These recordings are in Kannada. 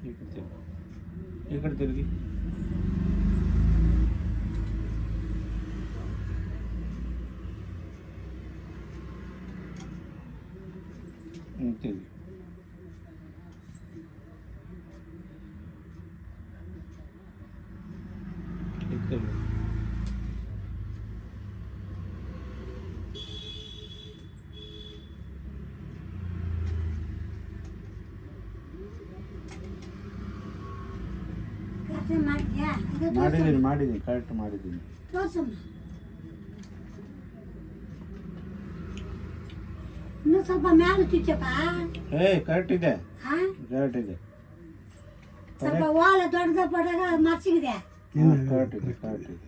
ಈ ಕಡೆ ತಿರುಗಿ ತಿರುಗಿ ತಿರುಗಿ ಮಾಡಿದ್ದೀನಿ ಕರೆಕ್ಟ್ ಮಾಡಿದ್ದೀನಿ. ಇನ್ನು ಸ್ವಲ್ಪ ಮ್ಯಾಲೆ ಚುಚ್ಚಪ್ಪ. ಕರೆಕ್ಟ್ ಇದೆ ಕರೆಕ್ಟ್ ಇದೆ ಸ್ವಲ್ಪ ವಾಲ ದೊಡ್ಡದ ಪಡಗ ಮರ್ಸಿಗಿದೆ. ಕರೆಕ್ಟ್ ಇದೆ ಕರೆಕ್ಟ್ ಇದೆ.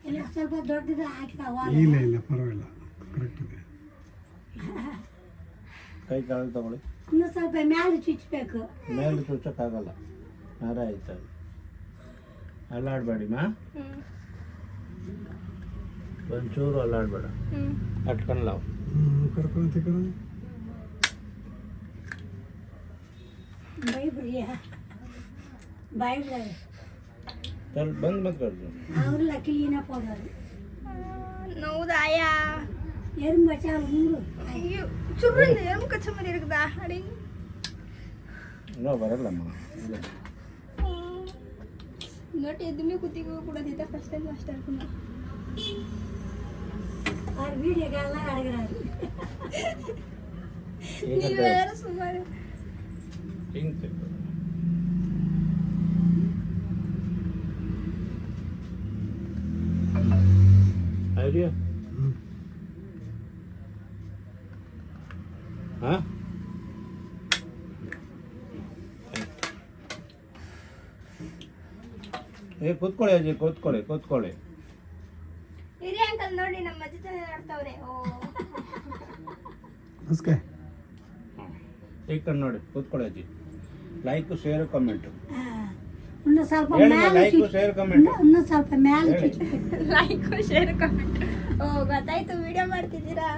ಇಲ್ಲ ಸ್ವಲ್ಪ ದೊಡ್ಡದ ಹಾಕಿದ ವಾಲ. ಇಲ್ಲ ಪರವಾಗಿಲ್ಲ ಕರೆಕ್ಟ್ ಇದೆ. ಕೈ ಕಾಲು ತಗೊಳ್ಳಿ. ಇನ್ನು ಸ್ವಲ್ಪ ಮ್ಯಾಲೆ ಚುಚ್ಚಬೇಕು. ಮೇಲೆ ಚುಚ್ಚಕ್ಕಾಗಲ್ಲ, ನರ ಆಯ್ತು. ಅಲ್ಲಾಡಬೇಡಿ ಮಾ, ಒಂಚೂರು ಅಲ್ಲಾಡಬೇಡ. ಅಟ್ಕೊಂಡ್ಲ ಕರ್ಕೊಂತ चल बंद मत कर दो। और लकीली ना पड़ा नौ दाया एरम बचा लूंगा अयो चुर्रन एरम कच्चा मरी रखदा अरे नो बरलಮ್ಮ नोट ಎದ್ದುಮೆ ಕುತ್ತಿಗೆ ಕೊಡದಿದ್ದ ಫಸ್ಟ್ ಟೈಮ್ ಮಾಸ್ಟರ್ ಕುನ और वीडियो गाल ಅಡಗರಾರು ನೀವು ಯಾರು ಸುಮಾರು ಹಿಂಗ್ आइडिया हाँ ಏ ಕೂತ್ಕೊಳ್ಳಿ ಅಜ್ಜಿ ಕೂತ್ಕೊಳ್ಳಿ ಇರಿ ಅಂಕಲ್ ನೋಡಿ ನಮ್ಮ ಅಜ್ಜಿ ಜೊತೆ ಆಡ್ತಾವ್ರೆ ಓ ನಮಸ್ತೆ ಈಗ ನೋಡಿ ಕೂತ್ಕೊಳ್ಳಿ ಅಜ್ಜಿ ಲೈಕ್ ಶೇರ್ ಕಮೆಂಟ್ ಇನ್ನು ಸ್ವಲ್ಪ ಮ್ಯಾಲೆ ಲೈಕ್ ಶೇರ್ ಕಮೆಂಟ್ ಇನ್ನು ಸ್ವಲ್ಪ ಮ್ಯಾಲೆ ಲೈಕ್ ಶೇರ್ ಕಮೆಂಟ್ ಓ ಗೊತ್ತಾಯ್ತು ವಿಡಿಯೋ ಮಾಡ್ತಿದ್ದೀರಾ